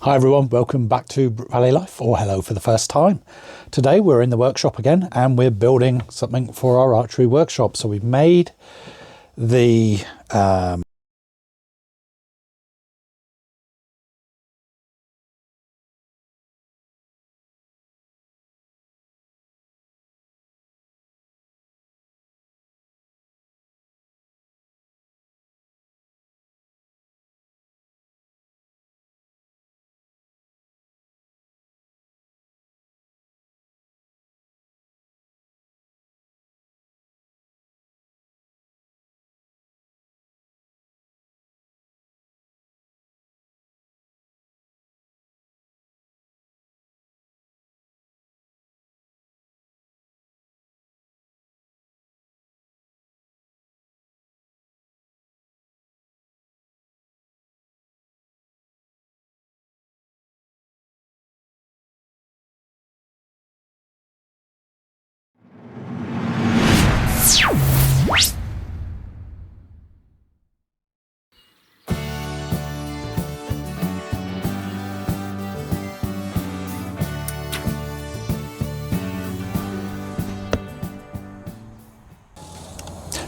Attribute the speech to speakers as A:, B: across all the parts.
A: Hi everyone, welcome back to Rally Life, or hello for the first time. Today we're in the workshop again and we're building something for our archery workshop. So we've made the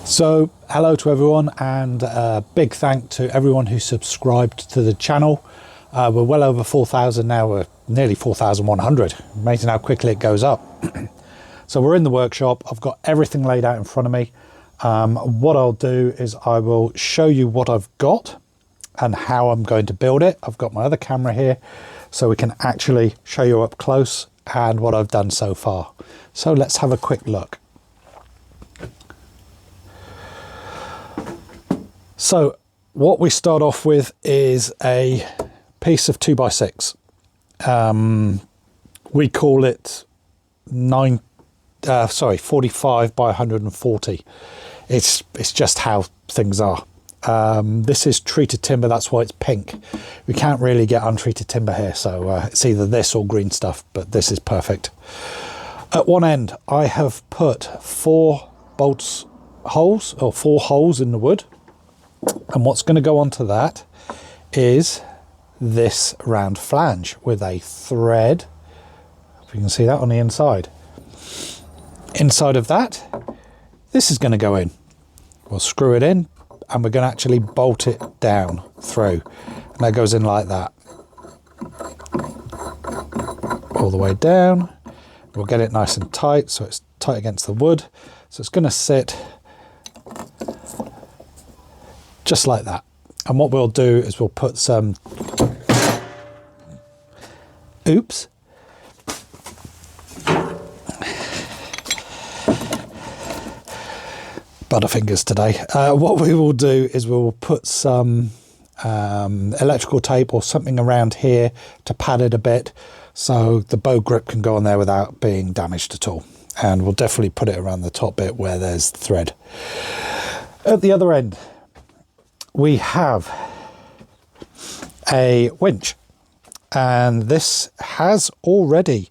A: So hello to everyone, and a big thank to everyone who subscribed to the channel. We're well over 4,000 now. We're nearly 4,100. Amazing how quickly it goes up. So we're in the workshop. I've got everything laid out in front of me. What I'll do is I will show you what I've got and how I'm going to build it. I've got my other camera here so we can actually show you up close and what I've done so far. So let's have a quick look. So what we start off with is a piece of 2x6. We call it 45 by 140. It's just how things are. This is treated timber, that's why it's pink. We can't really get untreated timber here, so it's either this or green stuff, but this is perfect. At one end I have put 4 holes in the wood. And what's going to go onto that is this round flange with a thread. If you can see that on the inside. Inside of that, this is going to go in. We'll screw it in and we're going to actually bolt it down through. And that goes in like that. All the way down. We'll get it nice and tight so it's tight against the wood. So it's going to sit just like that. And what we'll do is we'll put some butterfingers today. What we will do is we will put some electrical tape or something around here to pad it a bit so the bow grip can go on there without being damaged at all. And we'll definitely put it around the top bit where there's thread. At the other end we have a winch, and this has already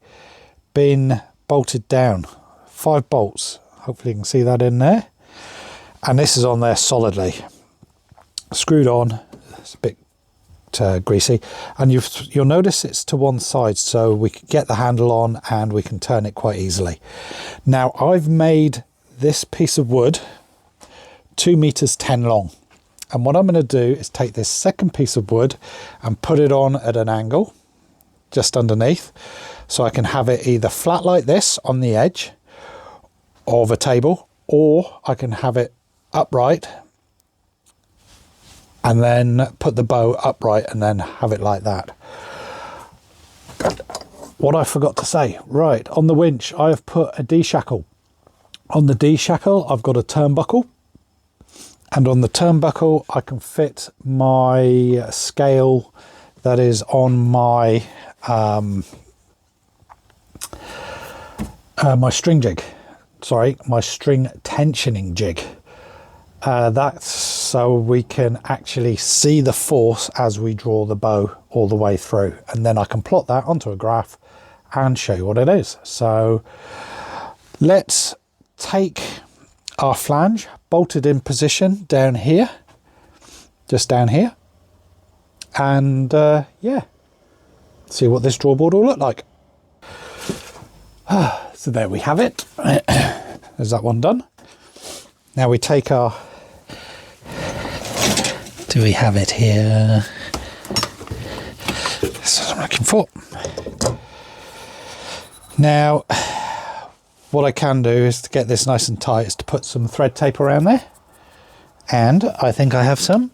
A: been bolted down. 5 bolts, hopefully you can see that in there, and this is on there solidly screwed on. It's a bit greasy, and you'll notice it's to one side so we can get the handle on and we can turn it quite easily. Now I've made this piece of wood 2 meters 10 long. And what I'm going to do is take this second piece of wood and put it on at an angle just underneath, so I can have it either flat like this on the edge of a table, or I can have it upright and then put the bow upright and then have it like that. What I forgot to say, right, on the winch I have put a D-shackle. On the D-shackle I've got a turnbuckle. And on the turnbuckle, I can fit my scale that is on my my string jig. Sorry, my string tensioning jig. That's so we can actually see the force as we draw the bow all the way through. And then I can plot that onto a graph and show you what it is. So let's take our flange bolted in position down here, just down here, and yeah, see what this drawboard will look like. So there we have it. There's that one done. Now we take our... Do we have it here? This is what I'm looking for. Now, what I can do is to get this nice and tight is to put some thread tape around there. And I think I have some.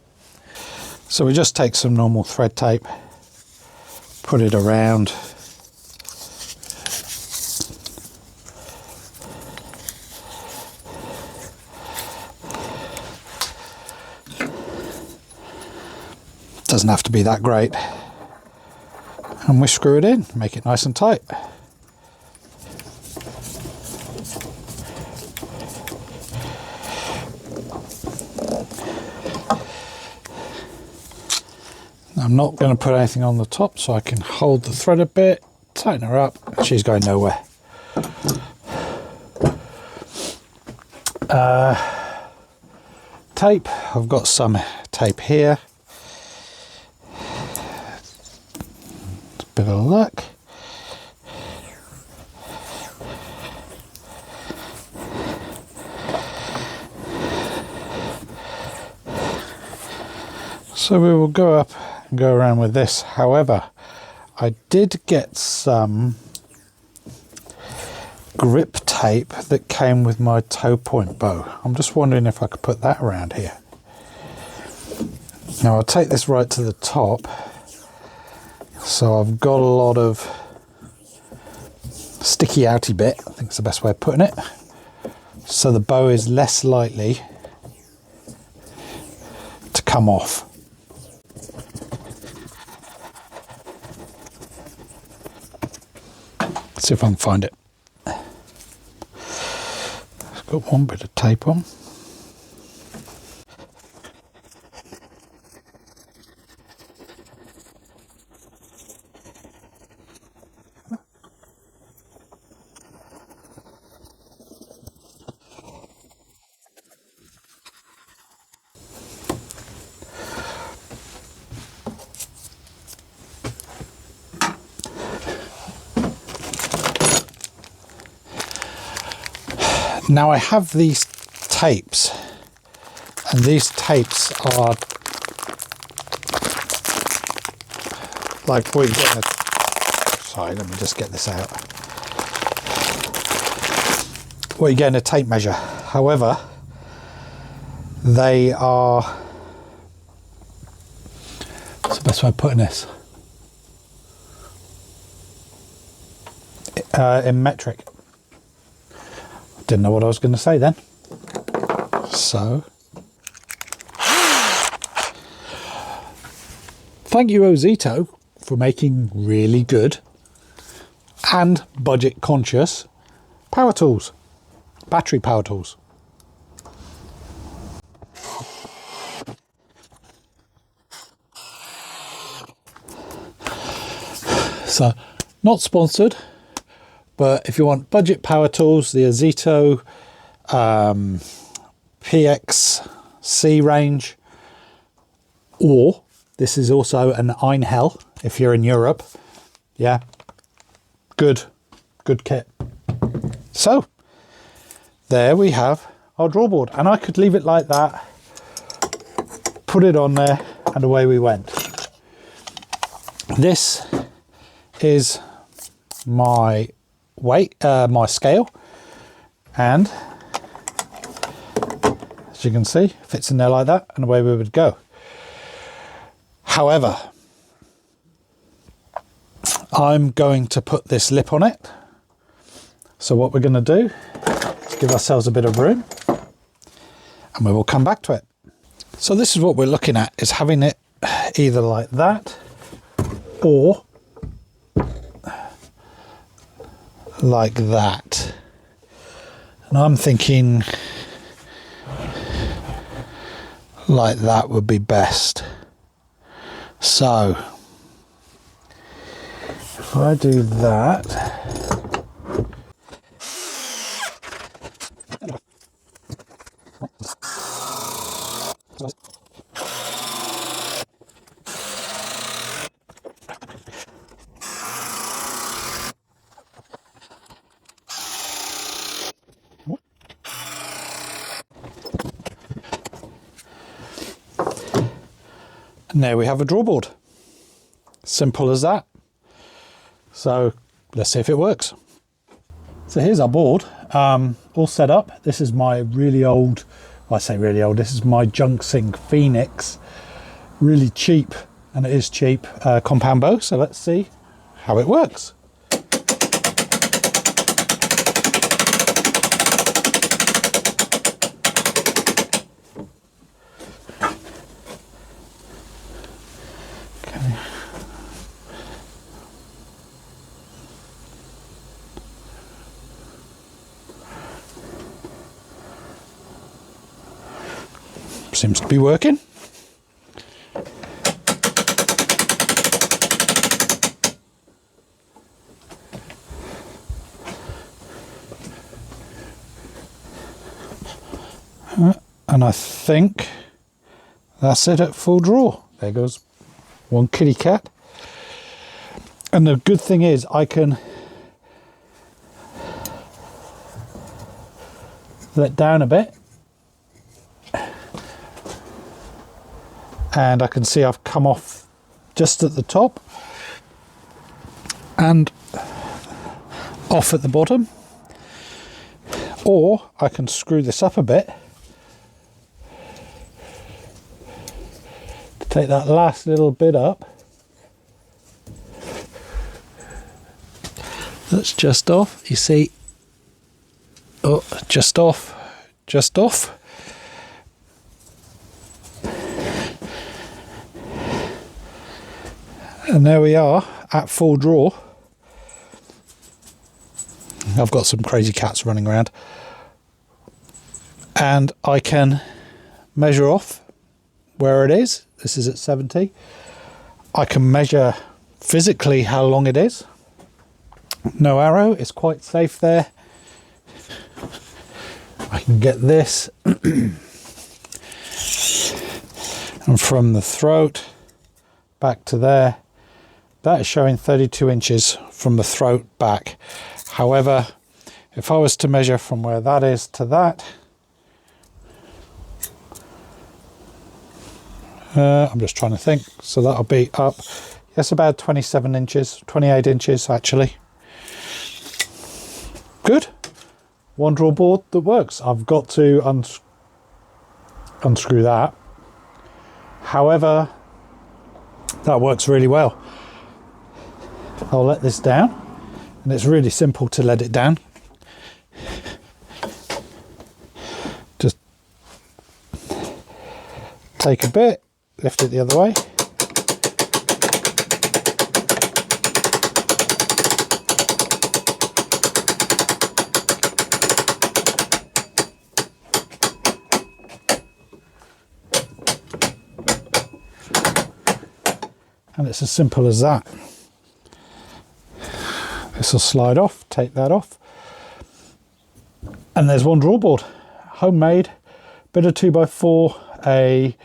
A: So we just take some normal thread tape, put it around. Doesn't have to be that great. And we screw it in, make it nice and tight. I'm not going to put anything on the top, so I can hold the thread a bit, tighten her up, and she's going nowhere. Tape, I've got some tape here. Bit of luck. So we will go up and go around with this. However, I did get some grip tape that came with my toe point bow. I'm just wondering if I could put that around here. Now I'll take this right to the top. So I've got a lot of sticky outy bit, I think it's the best way of putting it. So the bow is less likely to come off. Let's see if I can find it. It's got one bit of tape on. Now I have these tapes, and these tapes are like we're getting sorry, let me just get this out. We're getting a tape measure. However, they are, what's the best way of putting this? In metric. Didn't know what I was going to say then. So, thank you Ozito for making really good and budget conscious power tools, battery power tools. So, not sponsored. But if you want budget power tools, the Ozito PXC range, or this is also an Einhell if you're in Europe. Yeah, good kit. So there we have our drawboard, and I could leave it like that, put it on there, and away we went. This is my weight, my scale, and as you can see, fits in there like that, and away we would go. However, I'm going to put this lip on it. So what we're going to do is give ourselves a bit of room, and we will come back to it. So this is what we're looking at, is having it either like that or like that. And I'm thinking like that would be best. So if I do that, And there we have a draw board. Simple as that. So let's see if it works. So here's our board, all set up. This is my really old, well, I say really old, this is my Junk Sink Phoenix, really cheap, and it is cheap, compound bow. So let's see how it works. Seems to be working. And I think that's it at full draw. There goes one kitty cat. And the good thing is I can let down a bit. And I can see I've come off just at the top and off at the bottom. Or I can screw this up a bit to take that last little bit up. That's just off, you see. Oh, just off, just off. And there we are at full draw. I've got some crazy cats running around. And I can measure off where it is. This is at 70. I can measure physically how long it is. No arrow, it's quite safe there. I can get this. And from the throat back to there, that is showing 32 inches from the throat back. However, if I was to measure from where that is to that, I'm just trying to think. So that'll be up, yes, about 27 inches, 28 inches actually. Good. One draw board that works. I've got to unscrew that. However, that works really well. I'll let this down, and it's really simple to let it down. Just take a bit, lift it the other way. And it's as simple as that. This will slide off, take that off. And there's one draw board, homemade, bit of 2x4, a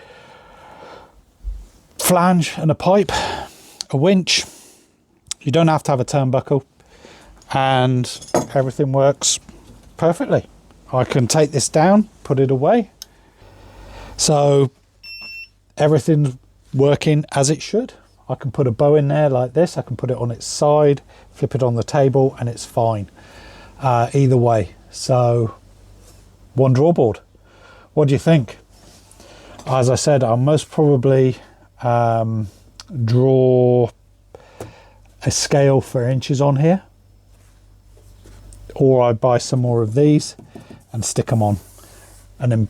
A: flange and a pipe, a winch. You don't have to have a turnbuckle, and everything works perfectly. I can take this down, put it away. So everything's working as it should. I can put a bow in there like this. I can put it on its side, flip it on the table, and it's fine. Either way. So, one draw board. What do you think? As I said, I'll most probably draw a scale for inches on here. Or I buy some more of these and stick them on. An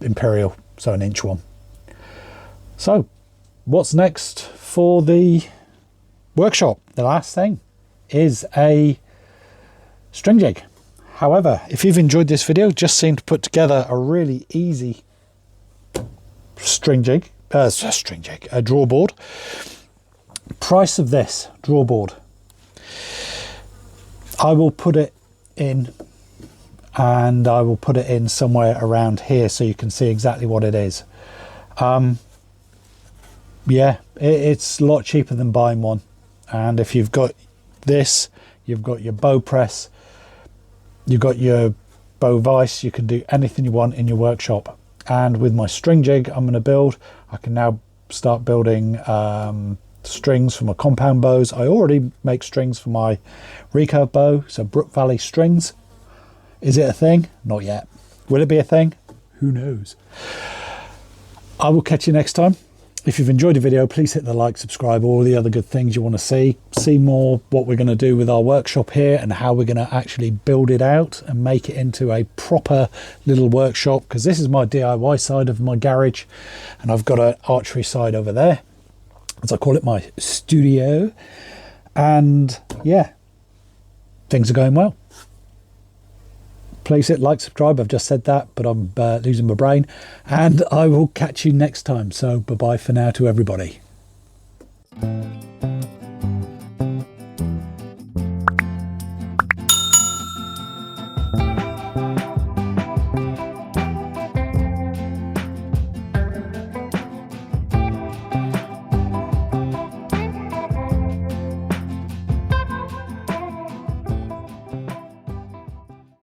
A: imperial, so an inch one. So, what's next for the workshop? The last thing is a string jig. However, if you've enjoyed this video, just seem to put together a really easy a draw board. Price of this draw board, I will put it in, and I will put it in somewhere around here so you can see exactly what it is. Yeah, it's a lot cheaper than buying one. And if you've got this, you've got your bow press, you've got your bow vise, you can do anything you want in your workshop. And with my string jig I'm going to build, I can now start building strings for my compound bows. I already make strings for my recurve bow, so Brook Valley strings. Is it a thing? Not yet. Will it be a thing? Who knows? I will catch you next time. If you've enjoyed the video, please hit the like, subscribe, all the other good things you want to see more what we're going to do with our workshop here and how we're going to actually build it out and make it into a proper little workshop, because this is my DIY side of my garage and I've got an archery side over there, as I call it, my studio. And yeah, things are going well. Please hit like, subscribe. I've just said that, but I'm losing my brain. And I will catch you next time. So bye-bye for now to everybody.